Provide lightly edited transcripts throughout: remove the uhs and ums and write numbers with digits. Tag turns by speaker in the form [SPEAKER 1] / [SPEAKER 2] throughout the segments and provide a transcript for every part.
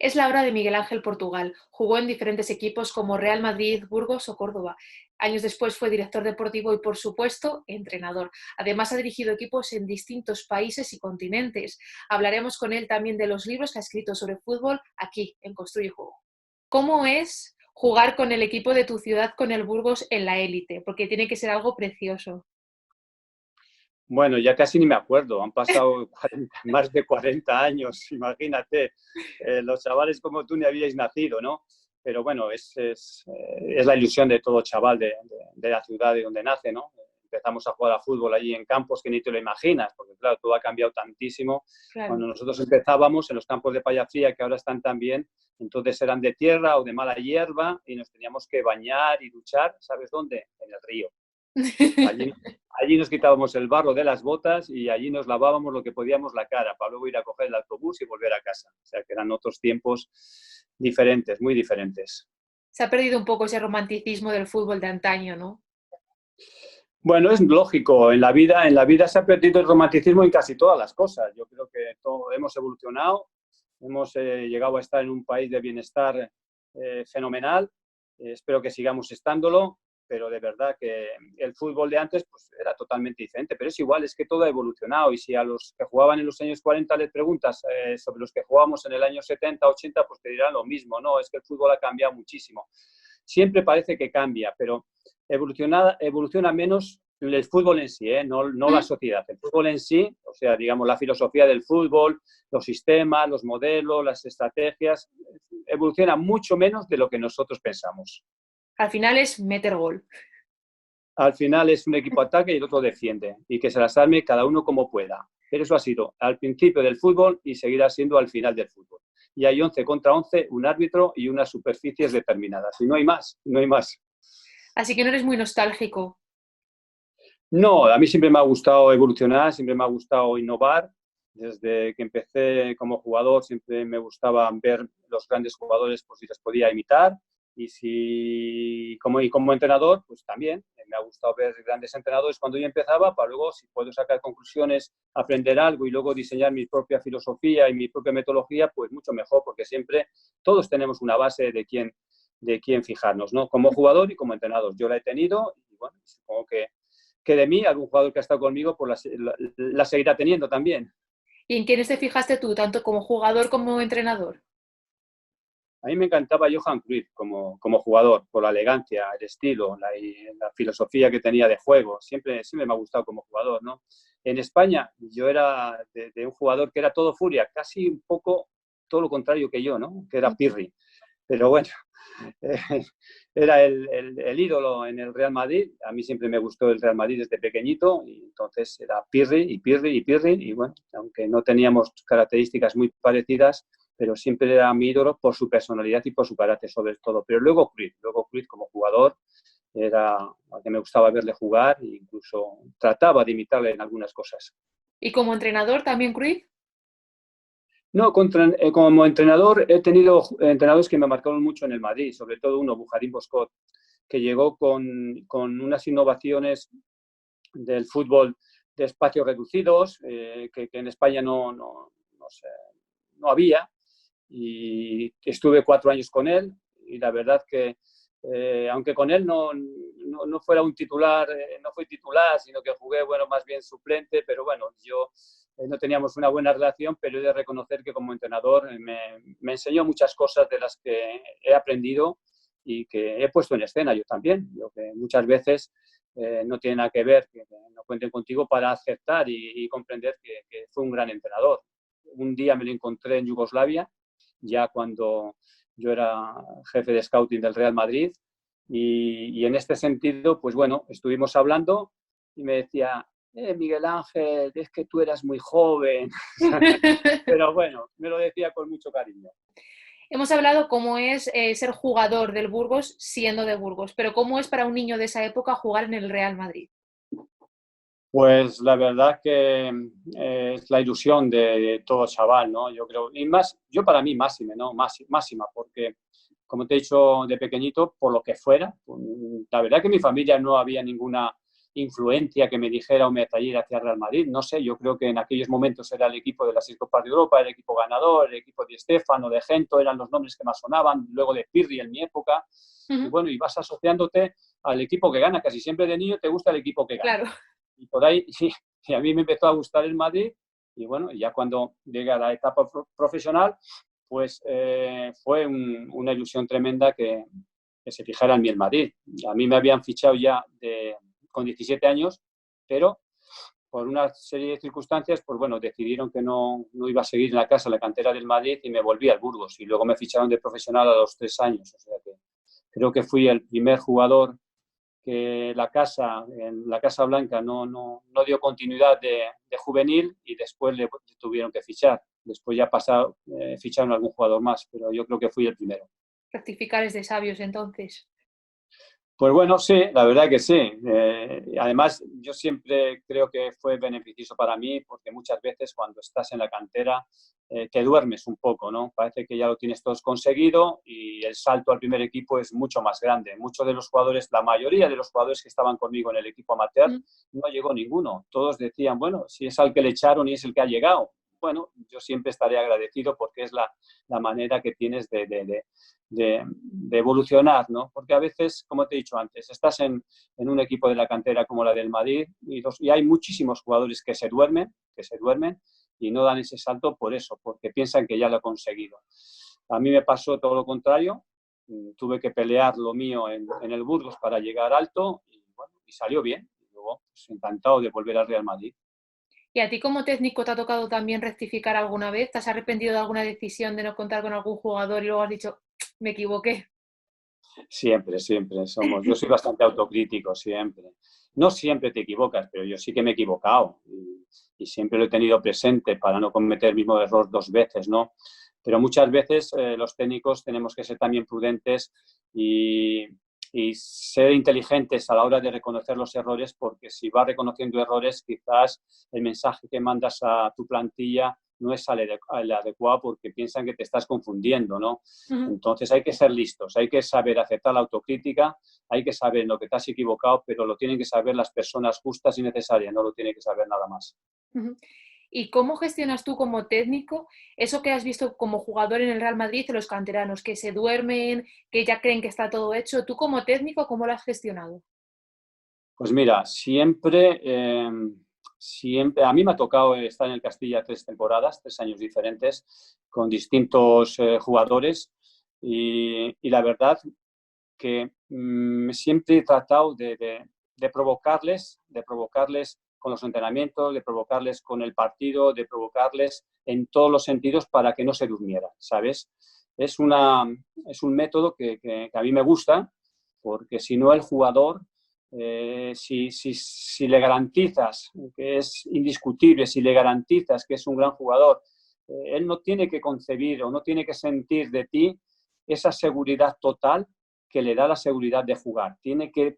[SPEAKER 1] Es la hora de Miguel Ángel Portugal. Jugó en diferentes equipos como Real Madrid, Burgos o Córdoba. Años después fue director deportivo y, por supuesto, entrenador. Además, ha dirigido equipos en distintos países y continentes. Hablaremos con él también de los libros que ha escrito sobre fútbol aquí, en Construye Juego. ¿Cómo es jugar con el equipo de tu ciudad, con el Burgos, en la élite? Porque tiene que ser algo precioso.
[SPEAKER 2] Bueno, ya casi ni me acuerdo, han pasado más de 40 años, imagínate, los chavales como tú ni habíais nacido, ¿no? Pero bueno, es la ilusión de todo chaval de la ciudad de donde nace, ¿no? Empezamos a jugar a fútbol allí en campos que ni te lo imaginas, porque claro, todo ha cambiado tantísimo. Claro. Cuando nosotros empezábamos en los campos de Palla Fría, que ahora están tan bien, entonces eran de tierra o de mala hierba y nos teníamos que bañar y duchar, ¿sabes dónde? En el río. Allí nos quitábamos el barro de las botas y allí nos lavábamos lo que podíamos la cara para luego ir a coger el autobús y volver a casa. O sea, que eran otros tiempos diferentes, muy diferentes.
[SPEAKER 1] Se ha perdido un poco ese romanticismo del fútbol de antaño, ¿no?
[SPEAKER 2] Bueno, es lógico. En la vida se ha perdido el romanticismo en casi todas las cosas. Yo creo que hemos evolucionado, hemos llegado a estar en un país de bienestar fenomenal. Espero que sigamos estándolo. Pero de verdad que el fútbol de antes pues, era totalmente diferente. Pero es igual, es que todo ha evolucionado. Y si a los que jugaban en los años 40 les preguntas sobre los que jugábamos en el año 70, 80, pues te dirán lo mismo. No, es que el fútbol ha cambiado muchísimo. Siempre parece que cambia, pero evoluciona menos el fútbol en sí, no la sociedad. El fútbol en sí, o sea, digamos, la filosofía del fútbol, los sistemas, los modelos, las estrategias, evoluciona mucho menos de lo que nosotros pensamos.
[SPEAKER 1] Al final es meter gol.
[SPEAKER 2] Al final es un equipo ataque y el otro defiende. Y que se las arme cada uno como pueda. Pero eso ha sido al principio del fútbol y seguirá siendo al final del fútbol. Y hay 11 contra 11, un árbitro y unas superficies determinadas. Y no hay más, no hay más.
[SPEAKER 1] Así que no eres muy nostálgico.
[SPEAKER 2] No, a mí siempre me ha gustado evolucionar, siempre me ha gustado innovar. Desde que empecé como jugador siempre me gustaba ver los grandes jugadores por si les podía imitar. Y como entrenador, pues también me ha gustado ver grandes entrenadores cuando yo empezaba, para luego, si puedo sacar conclusiones, aprender algo y luego diseñar mi propia filosofía y mi propia metodología, pues mucho mejor, porque siempre todos tenemos una base de quién fijarnos, ¿no? Como jugador y como entrenador. Yo la he tenido y bueno, supongo que de mí, algún jugador que ha estado conmigo, pues la seguirá teniendo también.
[SPEAKER 1] ¿Y en quiénes te fijaste tú, tanto como jugador como entrenador?
[SPEAKER 2] A mí me encantaba Johan Cruyff como jugador, por la elegancia, el estilo, la filosofía que tenía de juego. Siempre me ha gustado como jugador, ¿no? En España yo era de un jugador que era todo furia, casi un poco todo lo contrario que yo, ¿no? Que era Pirri. Pero bueno, era el ídolo en el Real Madrid. A mí siempre me gustó el Real Madrid desde pequeñito y entonces era Pirri. Y bueno, aunque no teníamos características muy parecidas, pero siempre era mi ídolo por su personalidad y por su carácter sobre todo. Pero luego Cruyff como jugador era al que me gustaba verle jugar e incluso trataba de imitarle en algunas cosas.
[SPEAKER 1] ¿Y como entrenador también Cruyff?
[SPEAKER 2] No, como entrenador he tenido entrenadores que me marcaron mucho en el Madrid, sobre todo uno, Bujarin Boscot, que llegó con unas innovaciones del fútbol de espacios reducidos que en España no había. Y estuve 4 años con él y la verdad que aunque con él no fuera un titular, no fui titular, sino que jugué, bueno, más bien suplente, pero bueno, yo no teníamos una buena relación, pero he de reconocer que como entrenador me enseñó muchas cosas de las que he aprendido y que he puesto en escena yo también, lo que muchas veces no tiene nada que ver, que no cuenten contigo para aceptar y comprender que fue un gran entrenador. Un día me lo encontré en Yugoslavia, ya cuando yo era jefe de scouting del Real Madrid y en este sentido, pues bueno, estuvimos hablando y me decía, Miguel Ángel, es que tú eras muy joven, pero bueno, me lo decía con mucho cariño.
[SPEAKER 1] Hemos hablado cómo es ser jugador del Burgos siendo de Burgos, pero ¿cómo es para un niño de esa época jugar en el Real Madrid?
[SPEAKER 2] Pues la verdad que es la ilusión de todo chaval, ¿no? Yo creo, y más, yo para mí máxima, ¿no? Máxima, porque como te he dicho de pequeñito, por lo que fuera, la verdad que en mi familia no había ninguna influencia que me dijera o me atrayera hacia Real Madrid. No sé, yo creo que en aquellos momentos era el equipo de las 6 Copas de Europa, el equipo ganador, el equipo de Stéfano, de Gento, eran los nombres que más sonaban, luego de Pirri en mi época. Y bueno, y vas asociándote al equipo que gana. Casi siempre de niño te gusta el equipo que gana.
[SPEAKER 1] Claro.
[SPEAKER 2] Y por ahí, sí, y a mí me empezó a gustar el Madrid. Y bueno, ya cuando llegué a la etapa profesional, pues fue una ilusión tremenda que se fijara en mí el Madrid. A mí me habían fichado ya con 17 años, pero por una serie de circunstancias, pues bueno, decidieron que no iba a seguir en la casa, en la cantera del Madrid, y me volví al Burgos. Y luego me ficharon de profesional a los 3 años. O sea que creo que fui el primer jugador que en la Casa Blanca no dio continuidad de juvenil, y después le tuvieron que fichar. Después ya ficharon a algún jugador más, pero yo creo que fui el primero.
[SPEAKER 1] Rectificar es de sabios, entonces.
[SPEAKER 2] Pues bueno, sí, la verdad que sí. Además, yo siempre creo que fue beneficioso para mí, porque muchas veces cuando estás en la cantera te duermes un poco, ¿no? Parece que ya lo tienes todo conseguido y el salto al primer equipo es mucho más grande. Muchos de los jugadores, la mayoría de los jugadores que estaban conmigo en el equipo amateur, no llegó ninguno. Todos decían, bueno, si es al que le echaron y es el que ha llegado. Bueno, yo siempre estaré agradecido porque es la manera que tienes de evolucionar, ¿no? Porque a veces, como te he dicho antes, estás en un equipo de la cantera como la del Madrid y hay muchísimos jugadores que se duermen y no dan ese salto por eso, porque piensan que ya lo han conseguido. A mí me pasó todo lo contrario, tuve que pelear lo mío en el Burgos para llegar alto y, bueno, y salió bien. Y luego, pues, encantado de volver al Real Madrid.
[SPEAKER 1] ¿Y a ti como técnico te ha tocado también rectificar alguna vez? ¿Te has arrepentido de alguna decisión de no contar con algún jugador y luego has dicho, me equivoqué?
[SPEAKER 2] Siempre somos. Yo soy bastante autocrítico, siempre. No siempre te equivocas, pero yo sí que me he equivocado y siempre lo he tenido presente para no cometer el mismo error 2 veces, ¿no? Pero muchas veces los técnicos tenemos que ser también prudentes y ser inteligentes a la hora de reconocer los errores, porque si vas reconociendo errores, quizás el mensaje que mandas a tu plantilla no es el adecuado, porque piensan que te estás confundiendo, ¿no? Entonces hay que ser listos, hay que saber aceptar la autocrítica, hay que saber en lo que te has equivocado, pero lo tienen que saber las personas justas y necesarias, no lo tiene que saber nada más.
[SPEAKER 1] ¿Y cómo gestionas tú como técnico eso que has visto como jugador en el Real Madrid y los canteranos, que se duermen, que ya creen que está todo hecho? ¿Tú como técnico cómo lo has gestionado?
[SPEAKER 2] Pues mira, siempre, a mí me ha tocado estar en el Castilla 3 temporadas, 3 años diferentes, con distintos jugadores y la verdad que siempre he tratado de provocarles con los entrenamientos, de provocarles con el partido, de provocarles en todos los sentidos para que no se durmieran, ¿sabes? Es un método que a mí me gusta, porque si no el jugador, si le garantizas que es indiscutible, si le garantizas que es un gran jugador, él no tiene que concebir o no tiene que sentir de ti esa seguridad total que le da la seguridad de jugar. Tienes que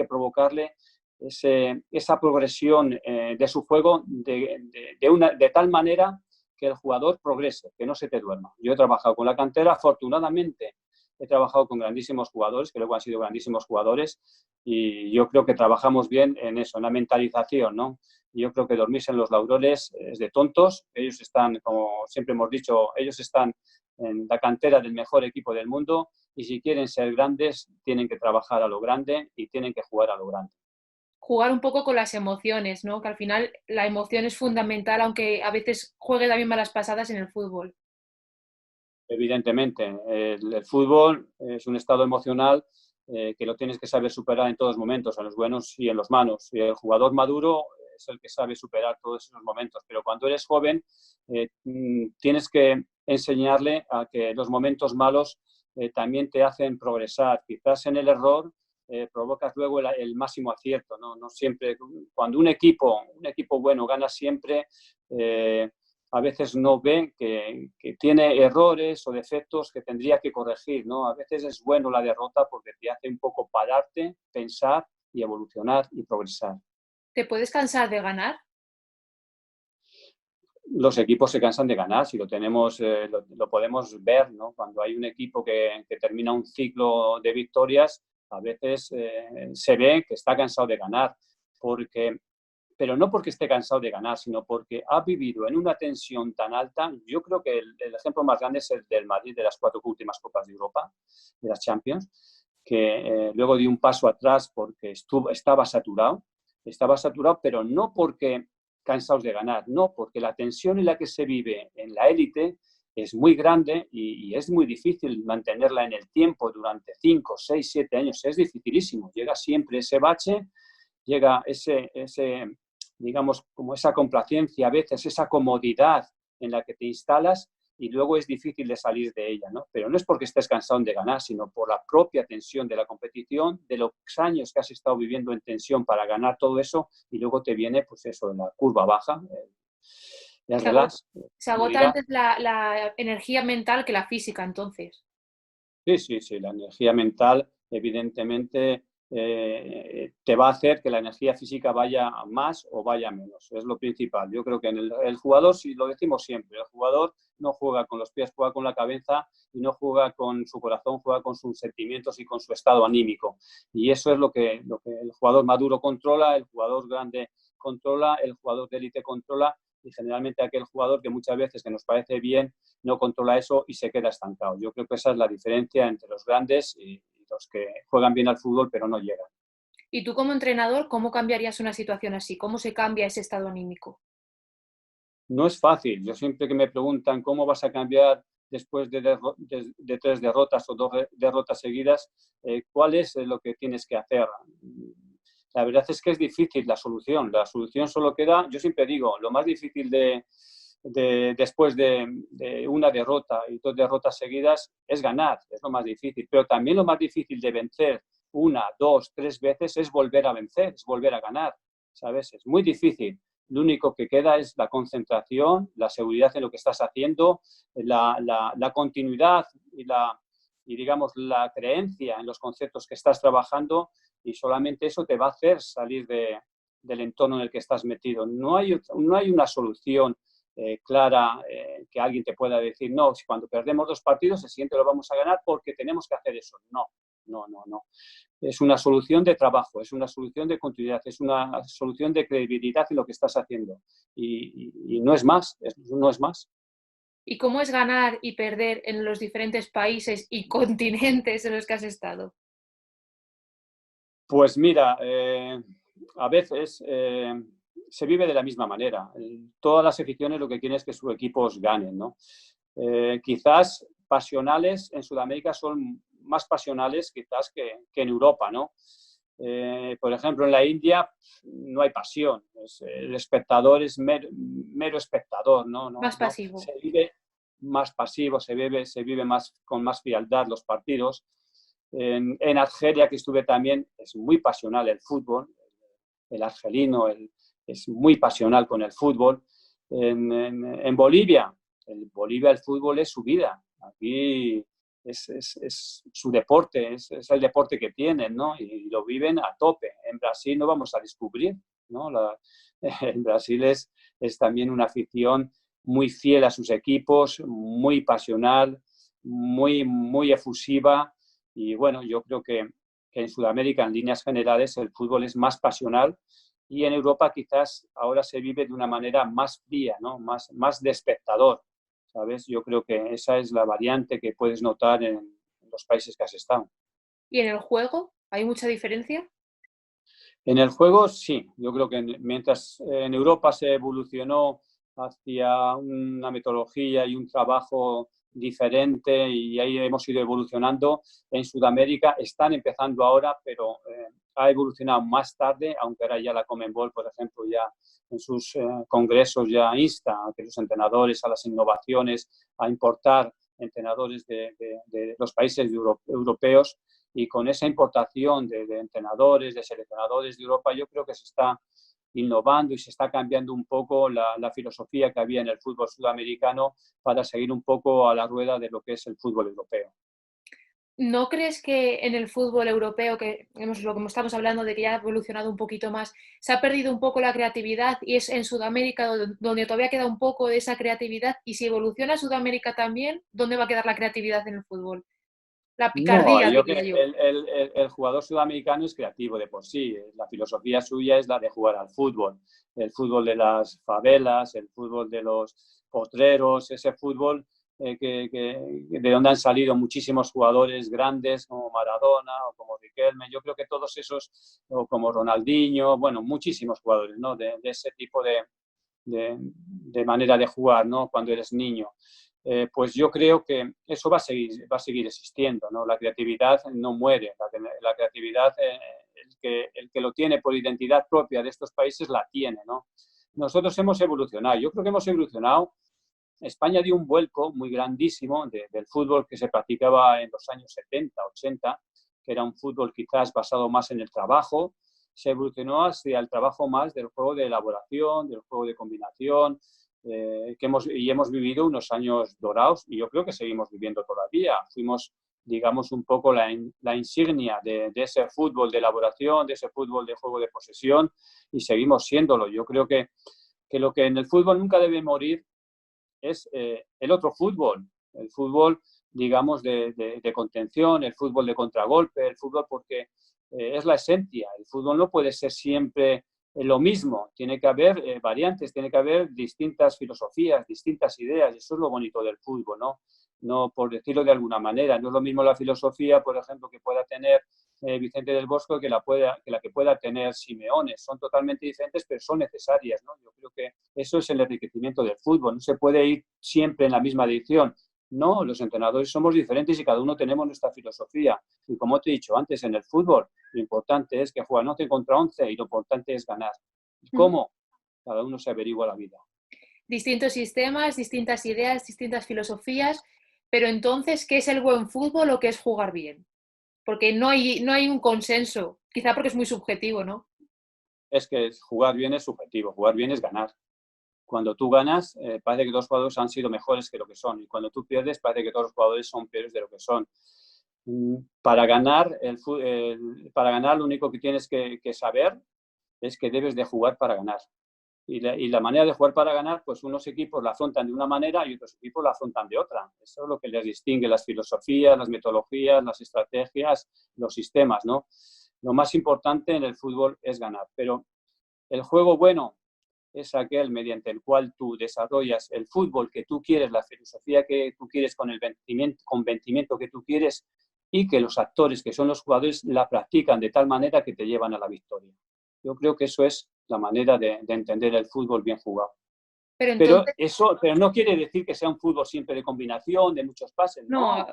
[SPEAKER 2] provocarle esa progresión de su juego de tal manera que el jugador progrese, que no se te duerma. Yo he trabajado con la cantera, afortunadamente he trabajado con grandísimos jugadores, que luego han sido grandísimos jugadores, y yo creo que trabajamos bien en eso, en la mentalización, ¿no? Yo creo que dormirse en los laureles es de tontos. Ellos están, como siempre hemos dicho, ellos están en la cantera del mejor equipo del mundo y si quieren ser grandes tienen que trabajar a lo grande y tienen que jugar a lo grande.
[SPEAKER 1] Jugar un poco con las emociones, ¿no? Que al final la emoción es fundamental, aunque a veces juegue también malas pasadas en el fútbol.
[SPEAKER 2] Evidentemente, el fútbol es un estado emocional que lo tienes que saber superar en todos los momentos, en los buenos y en los malos. Y el jugador maduro es el que sabe superar todos esos momentos, pero cuando eres joven tienes que enseñarle a que los momentos malos también te hacen progresar. Quizás en el error provocas luego el máximo acierto, ¿no? No siempre, cuando un equipo bueno gana siempre, a veces no ve que tiene errores o defectos que tendría que corregir, ¿no? A veces es bueno la derrota porque te hace un poco pararte, pensar y evolucionar y progresar.
[SPEAKER 1] ¿Te puedes cansar de ganar?
[SPEAKER 2] Los equipos se cansan de ganar, si lo tenemos, lo podemos ver, ¿no? Cuando hay un equipo que termina un ciclo de victorias, a veces se ve que está cansado de ganar, pero no porque esté cansado de ganar, sino porque ha vivido en una tensión tan alta. Yo creo que el ejemplo más grande es el del Madrid de las 4 últimas Copas de Europa, de las Champions, que luego dio un paso atrás porque estaba saturado, pero no porque cansados de ganar, no, porque la tensión en la que se vive en la élite es muy grande y es muy difícil mantenerla en el tiempo durante 5, 6, 7 años. Es dificilísimo. Llega siempre ese bache, llega digamos, como esa complacencia, a veces esa comodidad en la que te instalas y luego es difícil de salir de ella, ¿no? Pero no es porque estés cansado de ganar, sino por la propia tensión de la competición, de los años que has estado viviendo en tensión para ganar todo eso y luego te viene, pues eso, la curva baja, el
[SPEAKER 1] Se agota,
[SPEAKER 2] relax,
[SPEAKER 1] se agota
[SPEAKER 2] seguridad.
[SPEAKER 1] antes la energía mental que la física, entonces.
[SPEAKER 2] Sí, sí, sí, la energía mental evidentemente te va a hacer que la energía física vaya más o vaya menos, es lo principal. Yo creo que en el jugador, si lo decimos siempre, el jugador no juega con los pies, juega con la cabeza y no juega con su corazón, juega con sus sentimientos y con su estado anímico. Y eso es lo que el jugador maduro controla, el jugador grande controla, el jugador de élite controla y generalmente aquel jugador que muchas veces que nos parece bien no controla eso y se queda estancado. Yo creo que esa es la diferencia entre los grandes y los que juegan bien al fútbol pero no llegan.
[SPEAKER 1] Y tú como entrenador, ¿cómo cambiarías una situación así? ¿Cómo se cambia ese estado anímico?
[SPEAKER 2] No es fácil. Yo siempre que me preguntan cómo vas a cambiar después de 3 derrotas o 2 derrotas seguidas, ¿cuál es lo que tienes que hacer? La verdad es que es difícil la solución. La solución solo queda, yo siempre digo, lo más difícil después de una derrota y 2 derrotas seguidas es ganar, es lo más difícil. Pero también lo más difícil de vencer una, 2, 3 veces es volver a vencer, es volver a ganar, ¿sabes? Es muy difícil. Lo único que queda es la concentración, la seguridad en lo que estás haciendo, la continuidad y digamos, la creencia en los conceptos que estás trabajando y solamente eso te va a hacer salir del entorno en el que estás metido. No hay una solución clara que alguien te pueda decir, no, si cuando perdemos 2 partidos, el siguiente lo vamos a ganar porque tenemos que hacer eso. No, no, no, no. Es una solución de trabajo, es una solución de continuidad, es una solución de credibilidad en lo que estás haciendo. Y no es más, no es más.
[SPEAKER 1] ¿Y cómo es ganar y perder en los diferentes países y continentes en los que has estado?
[SPEAKER 2] Pues mira, a veces se vive de la misma manera. Todas las aficiones lo que quieren es que sus equipos ganen, ¿no? Quizás pasionales en Sudamérica son más pasionales quizás que en Europa, ¿no? Por ejemplo, en la India no hay pasión, el espectador es mero espectador, ¿no?
[SPEAKER 1] Más pasivo.
[SPEAKER 2] Se vive más pasivo, se vive más, con más frialdad los partidos. En Argelia, que estuve también, es muy pasional el fútbol, el argelino es muy pasional con el fútbol. En Bolivia, el fútbol es su vida. Aquí es su deporte, es el deporte que tienen, ¿no? Y lo viven a tope. En Brasil no vamos a descubrir, ¿no? En Brasil es también una afición muy fiel a sus equipos, muy pasional, muy efusiva. Y bueno, yo creo que en Sudamérica, en líneas generales, el fútbol es más pasional y en Europa quizás ahora se vive de una manera más fría, ¿no? Más de espectador, ¿sabes? Yo creo que esa es la variante que puedes notar en los países que has estado.
[SPEAKER 1] ¿Y en el juego hay mucha diferencia?
[SPEAKER 2] En el juego, sí. Yo creo que mientras en Europa se evolucionó hacia una metodología y un trabajo diferente y ahí hemos ido evolucionando, en Sudamérica están empezando ahora, pero ha evolucionado más tarde, aunque ahora ya la Conmebol, por ejemplo, ya en sus congresos ya insta a que los entrenadores a las innovaciones, a importar entrenadores de los países europeos y con esa importación de entrenadores, de seleccionadores de Europa, yo creo que se está innovando y se está cambiando un poco la filosofía que había en el fútbol sudamericano para seguir un poco a la rueda de lo que es el fútbol europeo.
[SPEAKER 1] ¿No crees que en el fútbol europeo, lo que estamos hablando de que ya ha evolucionado un poquito más, se ha perdido un poco la creatividad y es en Sudamérica donde todavía queda un poco de esa creatividad? Y si evoluciona Sudamérica también, ¿dónde va a quedar la creatividad en el fútbol? La
[SPEAKER 2] No,
[SPEAKER 1] picardía,
[SPEAKER 2] yo creo
[SPEAKER 1] diría
[SPEAKER 2] que
[SPEAKER 1] yo.
[SPEAKER 2] el jugador sudamericano es creativo de por sí. La filosofía suya es la de jugar al fútbol. El fútbol de las favelas, el fútbol de los potreros, ese fútbol de donde han salido muchísimos jugadores grandes como Maradona o como Riquelme. Yo creo que todos esos, o como Ronaldinho, bueno, muchísimos jugadores, ¿no? De ese tipo de manera de jugar, ¿no? Cuando eres niño. Pues yo creo que eso va a seguir existiendo, ¿no? La creatividad no muere, la creatividad, el que lo tiene por identidad propia de estos países la tiene, ¿no? Nosotros hemos evolucionado, yo creo que hemos evolucionado. España dio un vuelco muy grandísimo del fútbol que se practicaba en los años 70, 80, que era un fútbol quizás basado más en el trabajo, se evolucionó hacia el trabajo más del juego de elaboración, del juego de combinación, y hemos vivido unos años dorados y yo creo que seguimos viviendo todavía. Fuimos, digamos, un poco la insignia de ese fútbol de elaboración, de ese fútbol de juego de posesión y seguimos siéndolo. Yo creo que lo que en el fútbol nunca debe morir es el otro fútbol, el fútbol, digamos, de contención, el fútbol de contragolpe, el fútbol porque es la esencia. El fútbol no puede ser siempre lo mismo, tiene que haber variantes, tiene que haber distintas filosofías, distintas ideas, y eso es lo bonito del fútbol, ¿no? No, por decirlo de alguna manera, no es lo mismo la filosofía, por ejemplo, que pueda tener Vicente del Bosque que la que pueda tener Simeone. Son totalmente diferentes, pero son necesarias, ¿no? Yo creo que eso es el enriquecimiento del fútbol. No se puede ir siempre en la misma dirección. No, los entrenadores somos diferentes y cada uno tenemos nuestra filosofía. Y como te he dicho antes, en el fútbol lo importante es que juegan 11 contra 11 y lo importante es ganar. ¿Y cómo? Cada uno se averigua la vida.
[SPEAKER 1] Distintos sistemas, distintas ideas, distintas filosofías, pero entonces, ¿qué es el buen fútbol o qué es jugar bien? Porque no hay un consenso, quizá porque es muy subjetivo, ¿no?
[SPEAKER 2] Es que jugar bien es subjetivo, jugar bien es ganar. Cuando tú ganas, parece que todos los jugadores han sido mejores que lo que son. Y cuando tú pierdes, parece que todos los jugadores son peores de lo que son. Para ganar, para ganar lo único que tienes que saber es que debes de jugar para ganar. Y la manera de jugar para ganar, pues unos equipos la afrontan de una manera y otros equipos la afrontan de otra. Eso es lo que les distingue, las filosofías, las metodologías, las estrategias, los sistemas, ¿no? Lo más importante en el fútbol es ganar. Pero el juego bueno es aquel mediante el cual tú desarrollas el fútbol que tú quieres, la filosofía que tú quieres, con el convencimiento que tú quieres y que los actores, que son los jugadores, la practican de tal manera que te llevan a la victoria. Yo creo que eso es la manera de entender el fútbol bien jugado.
[SPEAKER 1] Pero entonces,
[SPEAKER 2] Pero no quiere decir que sea un fútbol siempre de combinación, de muchos pases.
[SPEAKER 1] no,
[SPEAKER 2] No,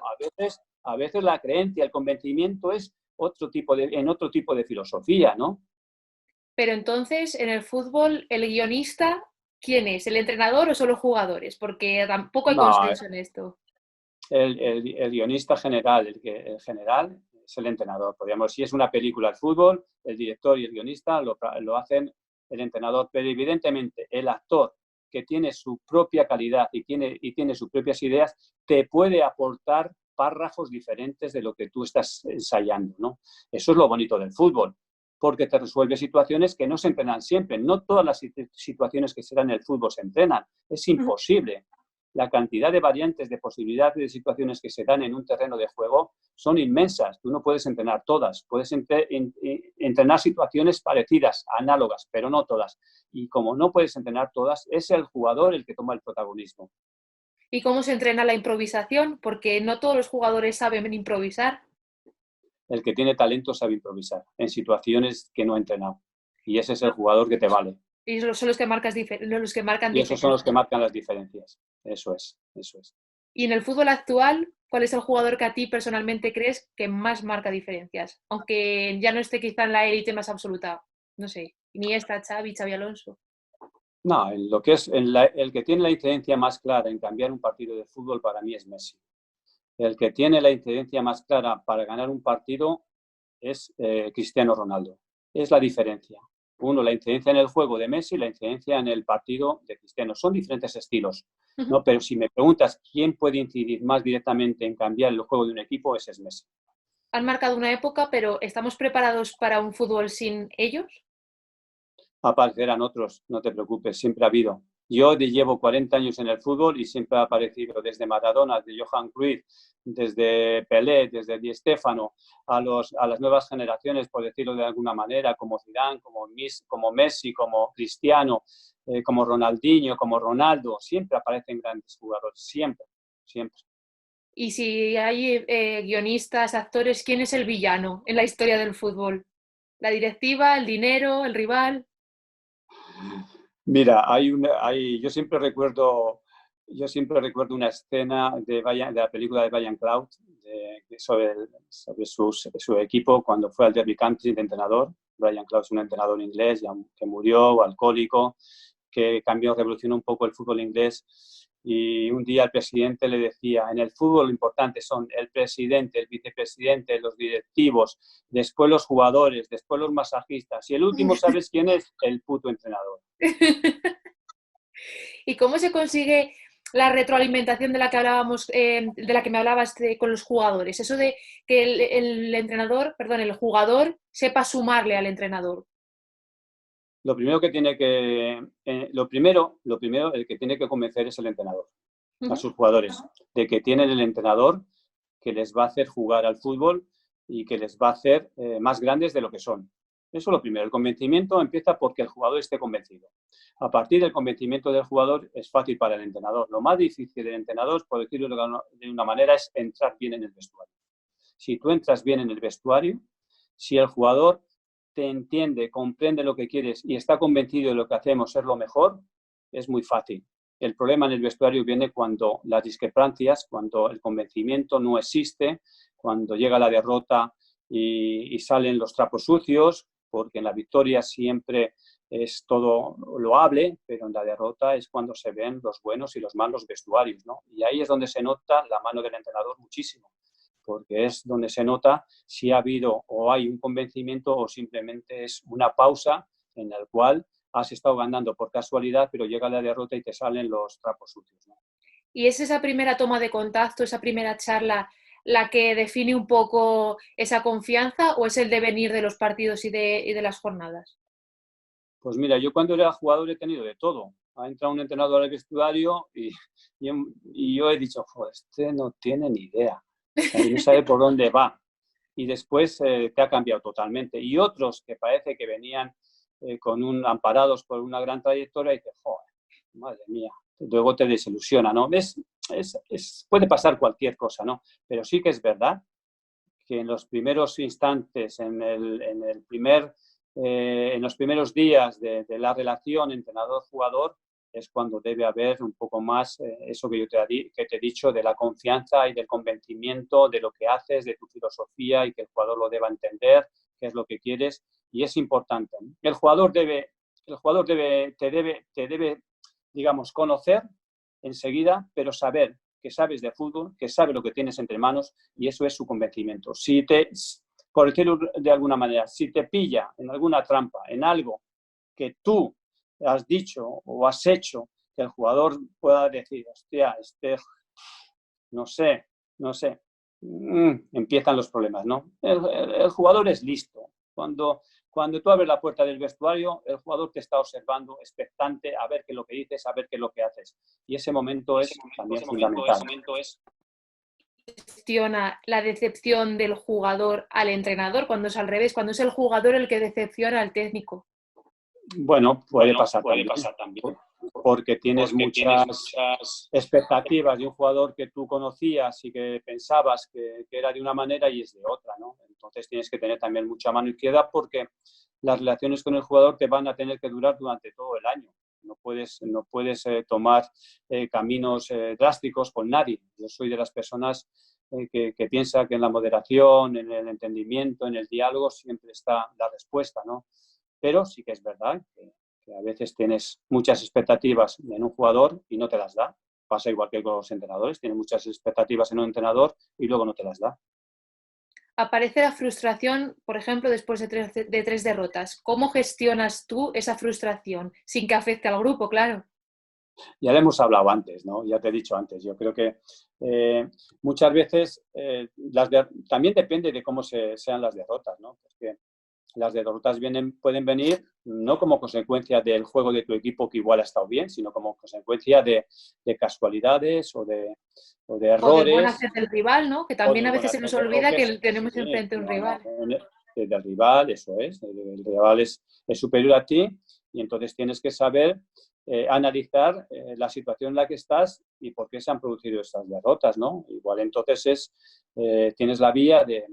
[SPEAKER 2] a veces la creencia, el convencimiento es en otro tipo de filosofía, ¿no?
[SPEAKER 1] pero entonces en el fútbol, el guionista, ¿quién es? ¿El entrenador o solo jugadores? Porque tampoco hay
[SPEAKER 2] No,
[SPEAKER 1] consenso en esto.
[SPEAKER 2] el guionista general, el general es el entrenador. Podríamos, si es una película de fútbol, el director y el guionista lo hacen el entrenador, pero evidentemente el actor que tiene su propia calidad y tiene sus propias ideas, te puede aportar párrafos diferentes de lo que tú estás ensayando, ¿no? Eso es lo bonito del fútbol, porque te resuelve situaciones que no se entrenan siempre. No todas las situaciones que se dan en el fútbol se entrenan. Es imposible. La cantidad de variantes, de posibilidades de situaciones que se dan en un terreno de juego son inmensas. Tú no puedes entrenar todas. Puedes entrenar situaciones parecidas, análogas, pero no todas. Y como no puedes entrenar todas, es el jugador el que toma el protagonismo.
[SPEAKER 1] ¿Y cómo se entrena la improvisación? Porque no todos los jugadores saben improvisar.
[SPEAKER 2] El que tiene talento sabe improvisar en situaciones que no ha entrenado. Y ese es el jugador que te vale.
[SPEAKER 1] Y son los que, los que marcan
[SPEAKER 2] Y esos son los que
[SPEAKER 1] diferencia.
[SPEAKER 2] marcan las diferencias. Eso es, eso es.
[SPEAKER 1] Y en el fútbol actual, ¿cuál es el jugador que a ti personalmente crees que más marca diferencias? Aunque ya no esté quizá en la élite más absoluta. No sé, Iniesta, Xavi, Xavi Alonso.
[SPEAKER 2] No, lo que es el que tiene la incidencia más clara en cambiar un partido de fútbol para mí es Messi. El que tiene la incidencia más clara para ganar un partido es Cristiano Ronaldo. Es la diferencia. Uno, la incidencia en el juego de Messi, la incidencia en el partido de Cristiano. Son diferentes estilos, ¿no? Pero si me preguntas quién puede incidir más directamente en cambiar el juego de un equipo, ese es Messi.
[SPEAKER 1] Han marcado una época, pero ¿estamos preparados para un fútbol sin ellos?
[SPEAKER 2] Aparecerán otros, no te preocupes, siempre ha habido. Llevo 40 años en el fútbol y siempre ha aparecido desde Maradona, de Johan Cruyff, desde Pelé, desde Di Stéfano, a las nuevas generaciones, por decirlo de alguna manera, como Zidane, como Messi, como Cristiano, como Ronaldinho, como Ronaldo. Siempre aparecen grandes jugadores, siempre, siempre.
[SPEAKER 1] Y si hay guionistas, actores, ¿quién es el villano en la historia del fútbol? ¿La directiva, el dinero, el rival?
[SPEAKER 2] Mira, yo siempre recuerdo una escena de la película de Brian Clough sobre su equipo cuando fue al Derby County de entrenador. Brian Clough es un entrenador inglés que murió, alcohólico, que revolucionó un poco el fútbol inglés. Y un día el presidente le decía, en el fútbol lo importante son el presidente, el vicepresidente, los directivos, después los jugadores, después los masajistas. Y el último, ¿sabes quién es? El puto entrenador.
[SPEAKER 1] ¿Y cómo se consigue la retroalimentación de la que hablábamos, de la que me hablabas con los jugadores? Eso de que el jugador sepa sumarle al entrenador.
[SPEAKER 2] Lo primero, el que tiene que convencer es el entrenador, a sus jugadores, de que tienen el entrenador que les va a hacer jugar al fútbol y que les va a hacer más grandes de lo que son. Eso es lo primero. El convencimiento empieza porque el jugador esté convencido. A partir del convencimiento del jugador es fácil para el entrenador. Lo más difícil del entrenador, por decirlo de una manera, es entrar bien en el vestuario. Si tú entras bien en el vestuario, si el jugador te entiende, comprende lo que quieres y está convencido de lo que hacemos es lo mejor, es muy fácil. El problema en el vestuario viene cuando las discrepancias, cuando el convencimiento no existe, cuando llega la derrota y salen los trapos sucios, porque en la victoria siempre es todo loable, pero en la derrota es cuando se ven los buenos y los malos vestuarios, ¿no? Y ahí es donde se nota la mano del entrenador muchísimo, porque es donde se nota si ha habido o hay un convencimiento o simplemente es una pausa en la cual has estado ganando por casualidad, pero llega la derrota y te salen los trapos sucios, ¿no?
[SPEAKER 1] ¿Y es esa primera toma de contacto, esa primera charla, la que define un poco esa confianza o es el devenir de los partidos y de las jornadas?
[SPEAKER 2] Pues mira, yo cuando era jugador he tenido de todo. Ha entrado un entrenador al vestuario y yo he dicho, joder, este no tiene ni idea, no sabe por dónde va. Y después te ha cambiado totalmente. Y otros que parece que venían amparados por una gran trayectoria y dices, joder, madre mía, luego te desilusiona, ¿no? Puede pasar cualquier cosa, ¿no? Pero sí que es verdad que en los primeros instantes, en los primeros días de la relación entrenador-jugador, es cuando debe haber un poco más eso que te he dicho, de la confianza y del convencimiento de lo que haces, de tu filosofía y que el jugador lo deba entender, qué es lo que quieres, y es importante. El jugador te debe, digamos, conocer enseguida, pero saber que sabes de fútbol, que sabe lo que tienes entre manos y eso es su convencimiento. Por decirlo de alguna manera, si te pilla en alguna trampa, en algo que tú has dicho o has hecho, que el jugador pueda decir, hostia, no sé, empiezan los problemas, ¿no? El jugador es listo. Cuando tú abres la puerta del vestuario, el jugador te está observando, expectante, a ver qué es lo que dices, a ver qué es lo que haces. Y ese momento es también fundamental.
[SPEAKER 1] Gestiona la decepción del jugador al entrenador, cuando es al revés, cuando es el jugador el que decepciona al técnico?
[SPEAKER 2] Bueno, puede pasar también. Porque tienes muchas expectativas de un jugador que tú conocías y que pensabas que era de una manera y es de otra, ¿no? Entonces tienes que tener también mucha mano izquierda porque las relaciones con el jugador te van a tener que durar durante todo el año. No puedes tomar caminos drásticos con nadie. Yo soy de las personas que piensa que en la moderación, en el entendimiento, en el diálogo siempre está la respuesta, ¿no? Pero sí que es verdad que a veces tienes muchas expectativas en un jugador y no te las da. Pasa igual que con los entrenadores, tienen muchas expectativas en un entrenador y luego no te las da.
[SPEAKER 1] Aparece la frustración, por ejemplo, después de tres derrotas. ¿Cómo gestionas tú esa frustración sin que afecte al grupo, claro?
[SPEAKER 2] Ya lo hemos hablado antes, ¿no? Ya te he dicho antes. Yo creo que muchas veces también depende de cómo sean las derrotas, ¿no? Porque Las derrotas pueden venir no como consecuencia del juego de tu equipo, que igual ha estado bien, sino como consecuencia de casualidades o de
[SPEAKER 1] O del buen
[SPEAKER 2] errores
[SPEAKER 1] hacer del rival, ¿no? Que
[SPEAKER 2] o
[SPEAKER 1] también
[SPEAKER 2] del
[SPEAKER 1] a
[SPEAKER 2] buen
[SPEAKER 1] veces se
[SPEAKER 2] hacer
[SPEAKER 1] nos olvida
[SPEAKER 2] que
[SPEAKER 1] que tenemos
[SPEAKER 2] sí,
[SPEAKER 1] enfrente un
[SPEAKER 2] no,
[SPEAKER 1] rival.
[SPEAKER 2] del rival, eso es, el rival es superior a ti y entonces tienes que saber analizar la situación en la que estás y por qué se han producido estas derrotas, ¿no? Igual entonces tienes la vía de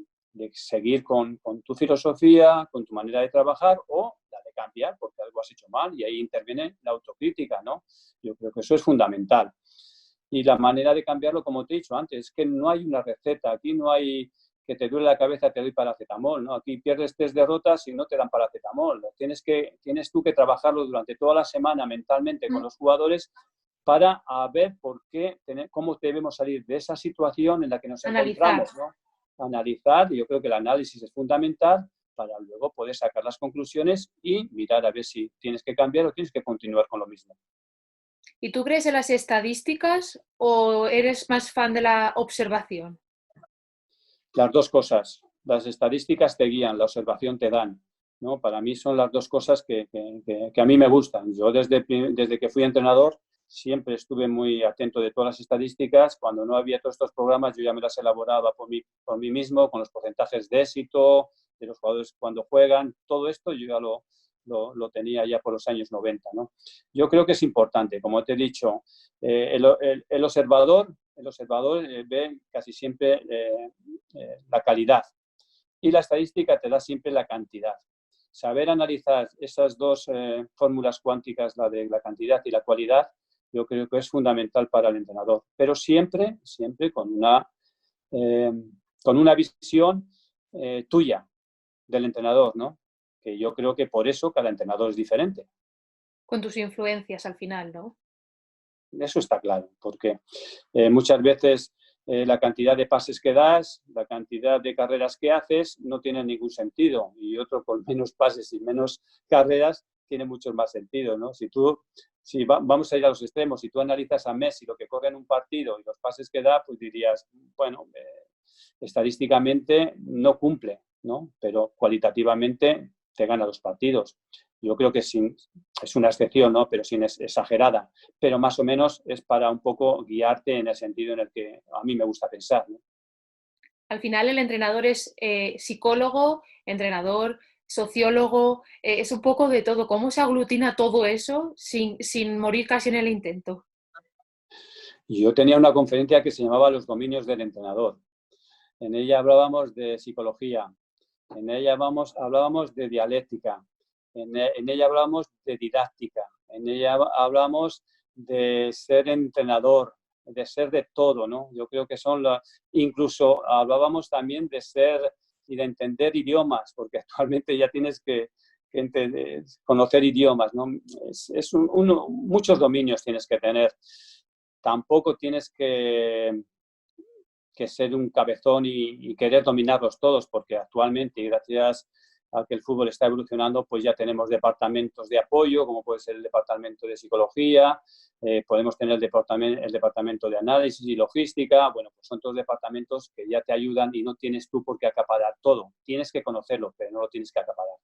[SPEAKER 2] seguir con tu filosofía, con tu manera de trabajar o la de cambiar porque algo has hecho mal y ahí interviene la autocrítica, ¿no? Yo creo que eso es fundamental. Y la manera de cambiarlo, como te he dicho antes, es que no hay una receta, aquí no hay que te duele la cabeza, te doy paracetamol, ¿no? Aquí pierdes 3 derrotas y no te dan paracetamol. Tienes tú que trabajarlo durante toda la semana mentalmente con los jugadores para ver cómo debemos salir de esa situación en la que nos
[SPEAKER 1] Analizar.
[SPEAKER 2] encontramos, ¿no? Analizar, y yo creo que el análisis es fundamental para luego poder sacar las conclusiones y mirar a ver si tienes que cambiar o tienes que continuar con lo mismo.
[SPEAKER 1] ¿Y tú crees en las estadísticas o eres más fan de la observación?
[SPEAKER 2] Las dos cosas. Las estadísticas te guían, la observación te dan, ¿no? Para mí son las dos cosas que a mí me gustan. Yo desde que fui entrenador siempre estuve muy atento de todas las estadísticas. Cuando no había todos estos programas, yo ya me las elaboraba por mí mismo, con los porcentajes de éxito, de los jugadores cuando juegan. Todo esto yo ya lo tenía ya por los años 90, ¿no? Yo creo que es importante, como te he dicho, el observador ve casi siempre la calidad y la estadística te da siempre la cantidad. Saber analizar esas dos fórmulas cuánticas, la de la cantidad y la cualidad, yo creo que es fundamental para el entrenador, pero siempre eh, con una visión tuya del entrenador, ¿no? Que yo creo que por eso cada entrenador es diferente.
[SPEAKER 1] Con tus influencias al final, ¿no?
[SPEAKER 2] Eso está claro, porque muchas veces la cantidad de pases que das, la cantidad de carreras que haces no tiene ningún sentido y otro con menos pases y menos carreras tiene mucho más sentido, ¿no? Vamos a ir a los extremos, si tú analizas a Messi lo que corre en un partido y los pases que da, pues dirías, bueno, estadísticamente no cumple, ¿no? Pero cualitativamente te gana los partidos. Yo creo que es una excepción, ¿no? Pero sin exagerada. Pero más o menos es para un poco guiarte en el sentido en el que a mí me gusta pensar, ¿no?
[SPEAKER 1] Al final el entrenador es psicólogo, entrenador, sociólogo, es un poco de todo. ¿Cómo se aglutina todo eso sin morir casi en el intento?
[SPEAKER 2] Y yo tenía una conferencia que se llamaba Los dominios del entrenador. En ella hablábamos de psicología, en ella hablábamos de dialéctica, en ella hablábamos de didáctica, en ella hablamos de ser entrenador, de ser de todo, ¿no? Yo creo que incluso hablábamos también de ser y de entender idiomas, porque actualmente ya tienes que conocer idiomas, ¿no? Muchos dominios tienes que tener. Tampoco tienes que ser un cabezón y querer dominarlos todos, porque actualmente, gracias a que el fútbol está evolucionando, pues ya tenemos departamentos de apoyo, como puede ser el departamento de psicología, podemos tener el departamento de análisis y logística, bueno, pues son todos departamentos que ya te ayudan y no tienes tú por qué acaparar todo, tienes que conocerlo, pero no lo tienes que acaparar.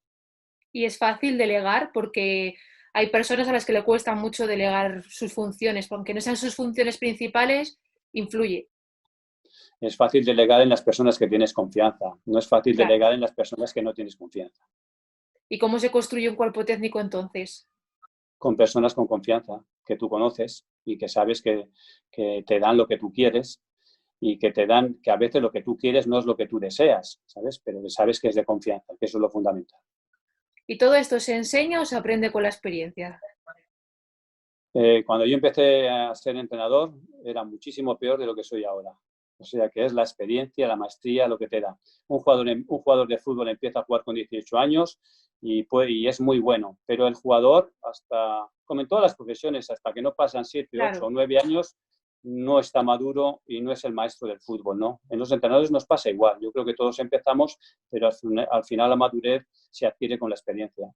[SPEAKER 1] Y es fácil delegar porque hay personas a las que le cuesta mucho delegar sus funciones, aunque no sean sus funciones principales, influye.
[SPEAKER 2] Es fácil delegar en las personas que tienes confianza, no es fácil
[SPEAKER 1] Claro.
[SPEAKER 2] delegar en las personas que no tienes confianza.
[SPEAKER 1] ¿Y cómo se construye un cuerpo técnico entonces?
[SPEAKER 2] Con personas con confianza que tú conoces y que sabes que te dan lo que tú quieres y que te dan, que a veces lo que tú quieres no es lo que tú deseas, ¿sabes? Pero que sabes que es de confianza, que eso es lo fundamental.
[SPEAKER 1] ¿Y todo esto se enseña o se aprende con la experiencia?
[SPEAKER 2] Cuando yo empecé a ser entrenador era muchísimo peor de lo que soy ahora. O sea que es la experiencia, la maestría lo que te da. Un jugador de fútbol empieza a jugar con 18 años y es muy bueno, pero el jugador, como en todas las profesiones, hasta que no pasan 7, 8 o
[SPEAKER 1] Claro.
[SPEAKER 2] 9 años, no está maduro y no es el maestro del fútbol, ¿no? En los entrenadores nos pasa igual. Yo creo que todos empezamos, pero al final la madurez se adquiere con la experiencia.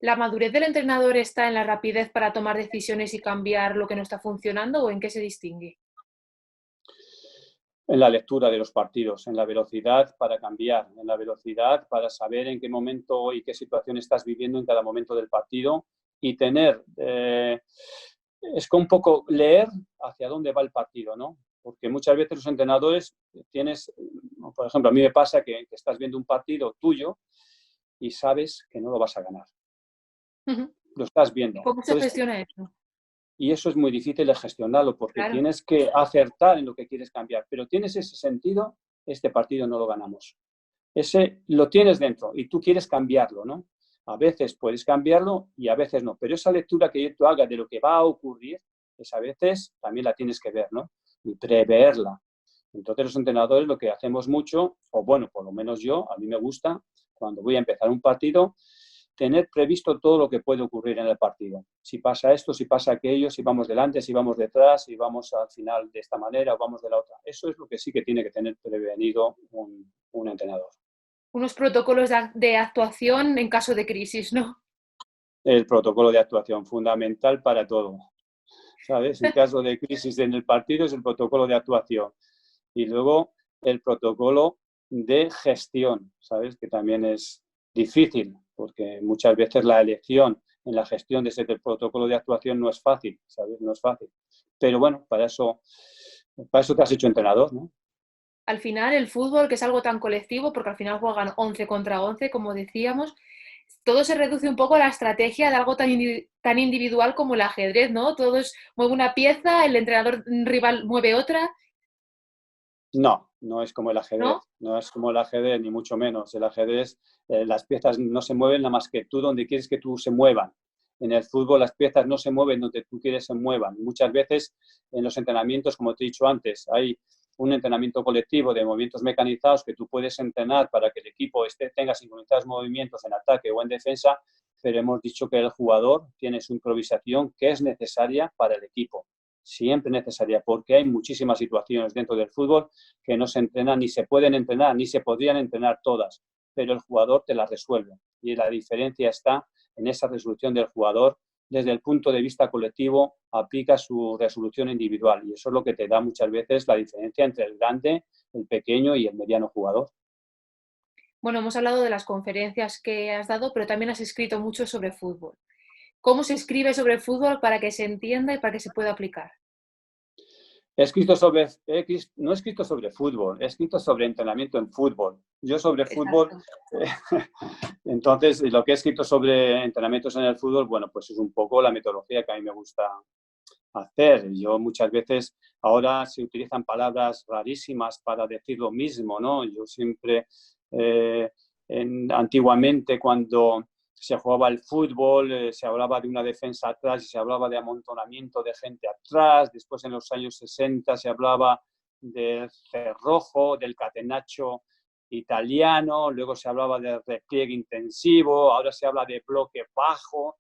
[SPEAKER 1] ¿La madurez del entrenador está en la rapidez para tomar decisiones y cambiar lo que no está funcionando o en qué se distingue?
[SPEAKER 2] en la lectura de los partidos, en la velocidad para cambiar, en la velocidad para saber en qué momento y qué situación estás viviendo en cada momento del partido y tener, es que un poco leer hacia dónde va el partido, ¿no? Porque muchas veces los entrenadores tienes, por ejemplo, a mí me pasa que estás viendo un partido tuyo y sabes que no lo vas a ganar.
[SPEAKER 1] Ujú.
[SPEAKER 2] Lo estás viendo.
[SPEAKER 1] ¿Cómo se
[SPEAKER 2] Entonces,
[SPEAKER 1] gestiona eso?
[SPEAKER 2] y eso es muy difícil de gestionarlo porque
[SPEAKER 1] Claro.
[SPEAKER 2] tienes que acertar en lo que quieres cambiar. Pero tienes ese sentido, este partido no lo ganamos. Ese lo tienes dentro y tú quieres cambiarlo, ¿no? A veces puedes cambiarlo y a veces no. Pero esa lectura que tú hagas de lo que va a ocurrir, pues a veces también la tienes que ver, ¿no? Y preverla. Entonces los entrenadores lo que hacemos mucho, o bueno, por lo menos yo, a mí me gusta, cuando voy a empezar un partido, tener previsto todo lo que puede ocurrir en el partido. Si pasa esto, si pasa aquello, si vamos delante, si vamos detrás, si vamos al final de esta manera o vamos de la otra. Eso es lo que sí que tiene que tener prevenido un entrenador.
[SPEAKER 1] Unos protocolos de actuación en caso de crisis, ¿no?
[SPEAKER 2] El protocolo de actuación, fundamental para todo. ¿Sabes? En caso de crisis en el partido es el protocolo de actuación. Y luego el protocolo de gestión, ¿sabes? Que también es difícil, porque muchas veces la elección en la gestión de ese protocolo de actuación no es fácil, ¿sabes? No es fácil. Pero bueno, para eso te has hecho entrenador, ¿no?
[SPEAKER 1] Al final, el fútbol, que es algo tan colectivo, porque al final juegan 11 contra 11, como decíamos, todo se reduce un poco a la estrategia de algo tan individual como el ajedrez, ¿no? Todos mueve una pieza, el entrenador rival mueve otra,
[SPEAKER 2] No, no es como el ajedrez,
[SPEAKER 1] ¿no?
[SPEAKER 2] no es como el ajedrez, ni mucho menos. El ajedrez, las piezas no se mueven nada más que tú donde quieres que tú se muevan. En el fútbol las piezas no se mueven donde tú quieres se muevan. Muchas veces en los entrenamientos, como te he dicho antes, hay un entrenamiento colectivo de movimientos mecanizados que tú puedes entrenar para que el equipo tenga sincronizados movimientos en ataque o en defensa, pero hemos dicho que el jugador tiene su improvisación que es necesaria para el equipo, siempre necesaria, porque hay muchísimas situaciones dentro del fútbol que no se entrenan, ni se pueden entrenar, ni se podrían entrenar todas, pero el jugador te las resuelve. Y la diferencia está en esa resolución del jugador. Desde el punto de vista colectivo, aplica su resolución individual y eso es lo que te da muchas veces la diferencia entre el grande, el pequeño y el mediano jugador.
[SPEAKER 1] Bueno, hemos hablado de las conferencias que has dado, pero también has escrito mucho sobre fútbol. ¿Cómo se escribe sobre fútbol para que se entienda y para que se pueda aplicar?
[SPEAKER 2] No he escrito sobre fútbol, he escrito sobre entrenamiento en fútbol. Yo sobre fútbol,
[SPEAKER 1] Exacto.
[SPEAKER 2] entonces, lo que he escrito sobre entrenamientos en el fútbol, bueno, pues es un poco la metodología que a mí me gusta hacer. Yo muchas veces, ahora se utilizan palabras rarísimas para decir lo mismo, ¿no? Yo siempre, antiguamente cuando se jugaba el fútbol, se hablaba de una defensa atrás y se hablaba de amontonamiento de gente atrás. Después, en los años 60, se hablaba del cerrojo, del catenaccio italiano. Luego se hablaba de repliegue intensivo. Ahora se habla de bloque bajo.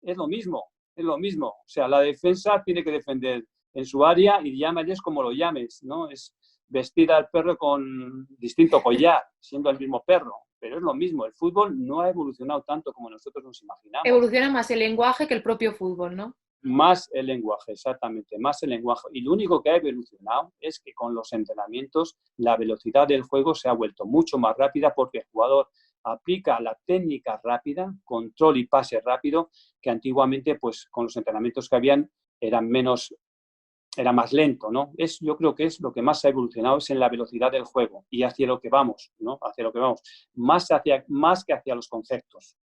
[SPEAKER 2] Es lo mismo, es lo mismo. O sea, la defensa tiene que defender en su área y llámales como lo llames, ¿no? Es vestir al perro con distinto collar, siendo el mismo perro. Pero es lo mismo, el fútbol no ha evolucionado tanto como nosotros nos imaginamos.
[SPEAKER 1] Evoluciona más el lenguaje que el propio fútbol, ¿no?
[SPEAKER 2] Más el lenguaje, exactamente, más el lenguaje. Y lo único que ha evolucionado es que con los entrenamientos la velocidad del juego se ha vuelto mucho más rápida porque el jugador aplica la técnica rápida, control y pase rápido, que antiguamente pues con los entrenamientos que habían era más lento, ¿no? Yo creo que es lo que más ha evolucionado es en la velocidad del juego y hacia lo que vamos, ¿no? Hacia lo que vamos, más que hacia los conceptos.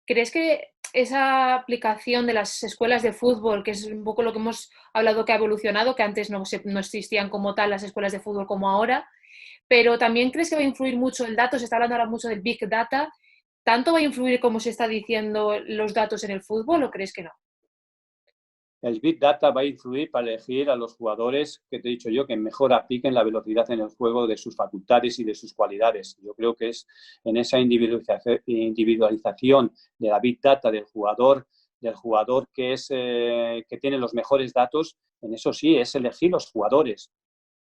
[SPEAKER 1] ¿Crees que esa aplicación de las escuelas de fútbol, que es un poco lo que hemos hablado que ha evolucionado, que antes no existían como tal las escuelas de fútbol como ahora, pero también crees que va a influir mucho el dato? Se está hablando ahora mucho del Big Data. ¿Tanto va a influir como se está diciendo los datos en el fútbol o crees que no?
[SPEAKER 2] El Big Data va a influir para elegir a los jugadores que te he dicho yo que mejor apliquen la velocidad en el juego de sus facultades y de sus cualidades. Yo creo que es en esa individualización de la Big Data del jugador que tiene los mejores datos, en eso sí, es elegir los jugadores.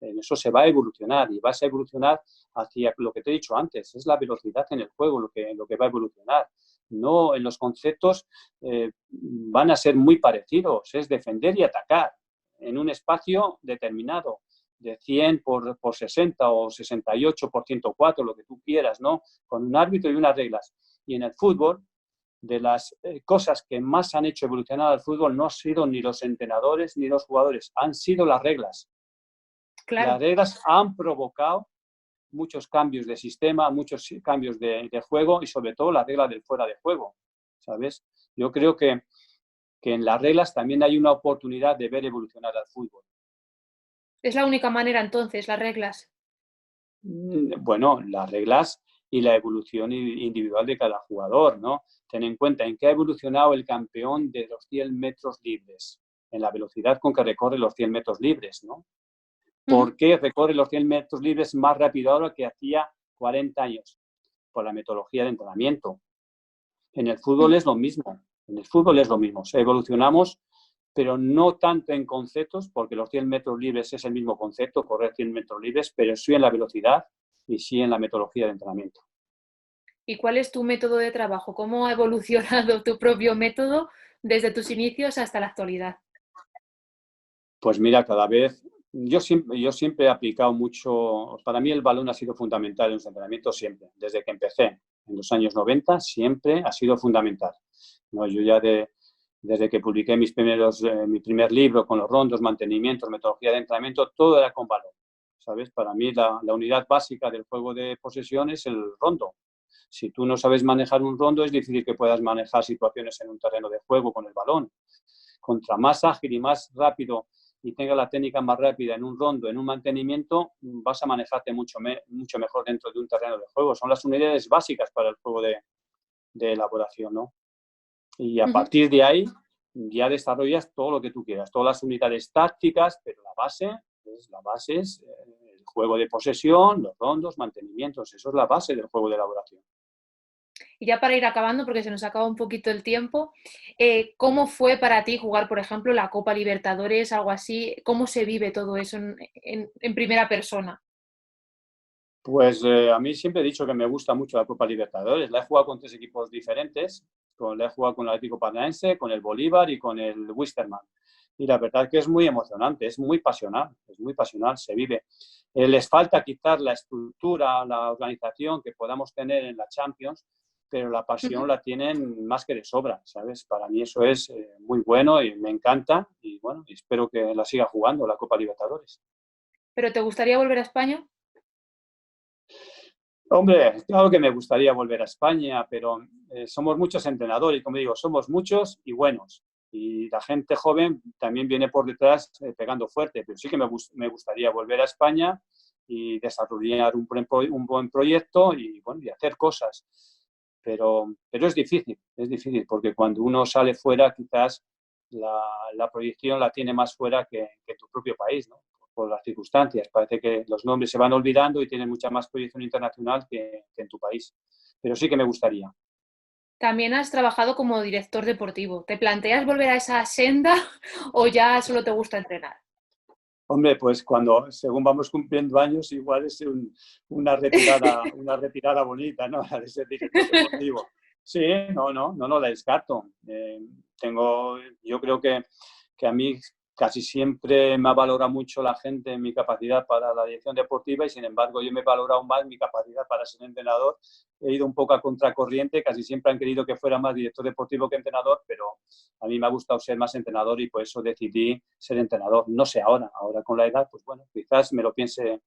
[SPEAKER 2] En eso se va a evolucionar y vas a evolucionar hacia lo que te he dicho antes, es la velocidad en el juego lo que va a evolucionar. No, en los conceptos van a ser muy parecidos, es defender y atacar en un espacio determinado. de 100 por 60 o 68 por 104, lo que tú quieras, ¿no? Con un árbitro y unas reglas. Y en el fútbol, de las cosas que más han hecho evolucionar al fútbol no han sido ni los entrenadores ni los jugadores, han sido las reglas.
[SPEAKER 1] Claro.
[SPEAKER 2] Las reglas han provocado muchos cambios de sistema, muchos cambios de juego y sobre todo la regla del fuera de juego, ¿sabes? Yo creo que en las reglas también hay una oportunidad de ver evolucionar al fútbol.
[SPEAKER 1] Es la única manera entonces, las reglas.
[SPEAKER 2] Bueno, las reglas y la evolución individual de cada jugador, ¿no? Ten en cuenta en qué ha evolucionado el campeón de los 100 metros libres, en la velocidad con que recorre los 100 metros libres, ¿no? ¿Por qué recorre los 100 metros libres más rápido ahora que hacía 40 años? Por la metodología de entrenamiento. En el fútbol es lo mismo. En el fútbol es lo mismo. Evolucionamos, pero no tanto en conceptos, porque los 100 metros libres es el mismo concepto, correr 100 metros libres, pero sí en la velocidad y sí en la metodología de entrenamiento.
[SPEAKER 1] ¿Y cuál es tu método de trabajo? ¿Cómo ha evolucionado tu propio método desde tus inicios hasta la actualidad?
[SPEAKER 2] Pues mira, cada vez, yo siempre he aplicado mucho, para mí el balón ha sido fundamental en los entrenamientos siempre, desde que empecé en los años 90, siempre ha sido fundamental. No, yo ya desde que publiqué mi primer libro con los rondos, mantenimientos, metodología de entrenamiento, todo era con balón, ¿sabes? Para mí la unidad básica del juego de posesión es el rondo. Si tú no sabes manejar un rondo, es difícil que puedas manejar situaciones en un terreno de juego con el balón. Contra más ágil y más rápido y tenga la técnica más rápida en un rondo, en un mantenimiento, vas a manejarte mucho mejor dentro de un terreno de juego. Son las unidades básicas para el juego de elaboración, ¿no? Y a partir de ahí ya desarrollas todo lo que tú quieras, todas las unidades tácticas, pero la base es el juego de posesión, los rondos, mantenimientos, eso es la base del juego de elaboración.
[SPEAKER 1] Y ya para ir acabando, porque se nos acaba un poquito el tiempo, ¿cómo fue para ti jugar, por ejemplo, la Copa Libertadores, algo así? ¿Cómo se vive todo eso en primera persona?
[SPEAKER 2] Pues a mí siempre he dicho que me gusta mucho la Copa Libertadores. La he jugado con 3 equipos diferentes. La he jugado con el Atlético Paranaense, con el Bolívar y con el Wisterman. Y la verdad que es muy emocionante, es muy pasional, se vive. Les falta quizás la estructura, la organización que podamos tener en la Champions, pero la pasión la tienen más que de sobra, ¿sabes? Para mí eso es muy bueno y me encanta y bueno, espero que la siga jugando la Copa Libertadores.
[SPEAKER 1] ¿Pero te gustaría volver a España?
[SPEAKER 2] Hombre, claro que me gustaría volver a España, pero somos muchos entrenadores y como digo, somos muchos y buenos. Y la gente joven también viene por detrás pegando fuerte, pero sí que me gustaría volver a España y desarrollar un buen proyecto y, bueno, y hacer cosas. Pero es difícil porque cuando uno sale fuera quizás la proyección la tiene más fuera que tu propio país, ¿no? Por las circunstancias. Parece que los nombres se van olvidando y tienen mucha más proyección internacional que en tu país. Pero sí que me gustaría.
[SPEAKER 1] También has trabajado como director deportivo. ¿Te planteas volver a esa senda o ya solo te gusta entrenar?
[SPEAKER 2] Hombre, pues según vamos cumpliendo años, igual es una retirada bonita, ¿no? La de ser director deportivo. Sí, no la descarto. Yo creo que a mí casi siempre me ha valorado mucho la gente mi capacidad para la dirección deportiva y sin embargo yo me he valorado más mi capacidad para ser entrenador. He ido un poco a contracorriente, casi siempre han querido que fuera más director deportivo que entrenador, pero a mí me ha gustado ser más entrenador y por eso decidí ser entrenador. No sé ahora con la edad, pues bueno, quizás me lo piense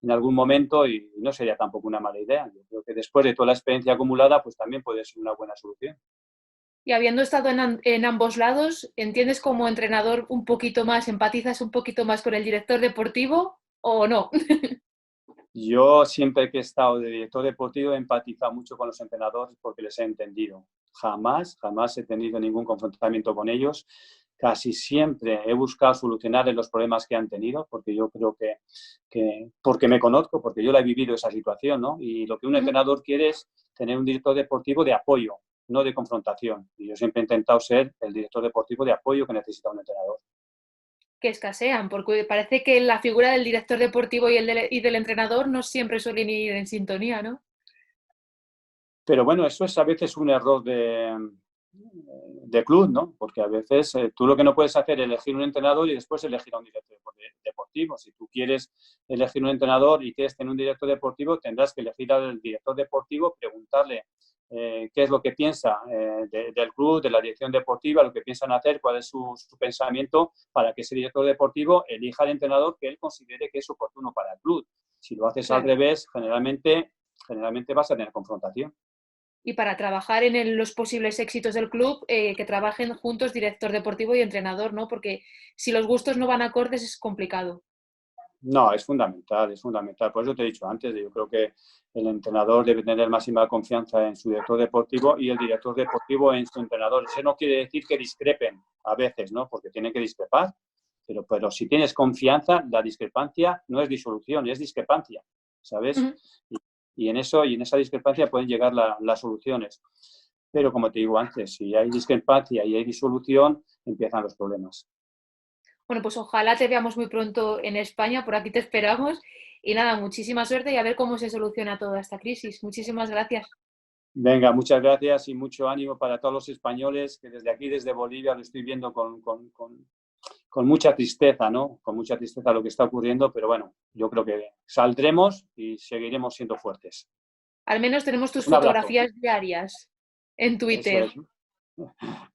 [SPEAKER 2] en algún momento y no sería tampoco una mala idea. Yo creo que después de toda la experiencia acumulada, pues también puede ser una buena solución.
[SPEAKER 1] Y habiendo estado en ambos lados, ¿entiendes como entrenador un poquito más, empatizas un poquito más con el director deportivo o no?
[SPEAKER 2] Yo siempre que he estado de director deportivo he empatizado mucho con los entrenadores porque les he entendido. Jamás he tenido ningún confrontamiento con ellos. Casi siempre he buscado solucionar los problemas que han tenido porque yo creo que porque me conozco, porque yo la he vivido esa situación, ¿no? Y lo que un entrenador quiere es tener un director deportivo de apoyo, no de confrontación. Y yo siempre he intentado ser el director deportivo de apoyo que necesita un entrenador.
[SPEAKER 1] Que escasean, porque parece que la figura del director deportivo y del entrenador no siempre suelen ir en sintonía, ¿no?
[SPEAKER 2] Pero bueno, eso es a veces un error de club, ¿no? Porque a veces tú lo que no puedes hacer es elegir un entrenador y después elegir a un director deportivo. Si tú quieres elegir un entrenador y quieres tener un director deportivo, tendrás que elegir al director deportivo, preguntarle qué es lo que piensa del club, de la dirección deportiva, lo que piensan hacer, cuál es su pensamiento, para que ese director deportivo elija al entrenador que él considere que es oportuno para el club. Si lo haces al revés, generalmente vas a tener confrontación.
[SPEAKER 1] Y para trabajar en los posibles éxitos del club, que trabajen juntos director deportivo y entrenador, ¿no? Porque si los gustos no van acordes es complicado.
[SPEAKER 2] No, es fundamental, es fundamental. Por eso te he dicho antes, yo creo que el entrenador debe tener máxima confianza en su director deportivo y el director deportivo en su entrenador. Eso no quiere decir que discrepen a veces, ¿no? Porque tienen que discrepar. Pero si tienes confianza, la discrepancia no es disolución, es discrepancia, ¿sabes? Y en esa discrepancia pueden llegar las soluciones. Pero como te digo antes, si hay discrepancia y hay disolución, empiezan los problemas.
[SPEAKER 1] Bueno, pues ojalá te veamos muy pronto en España, por aquí te esperamos. Y nada, muchísima suerte y a ver cómo se soluciona toda esta crisis. Muchísimas gracias.
[SPEAKER 2] Venga, muchas gracias y mucho ánimo para todos los españoles, que desde aquí, desde Bolivia, lo estoy viendo con mucha tristeza, ¿no? Con mucha tristeza lo que está ocurriendo, pero bueno, yo creo que saldremos y seguiremos siendo fuertes.
[SPEAKER 1] Al menos tenemos tus
[SPEAKER 2] Un abrazo.
[SPEAKER 1] fotografías diarias en
[SPEAKER 2] Eso
[SPEAKER 1] Twitter.
[SPEAKER 2] es.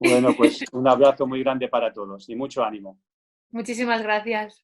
[SPEAKER 2] Bueno, pues un abrazo muy grande para todos y mucho ánimo.
[SPEAKER 1] Muchísimas gracias.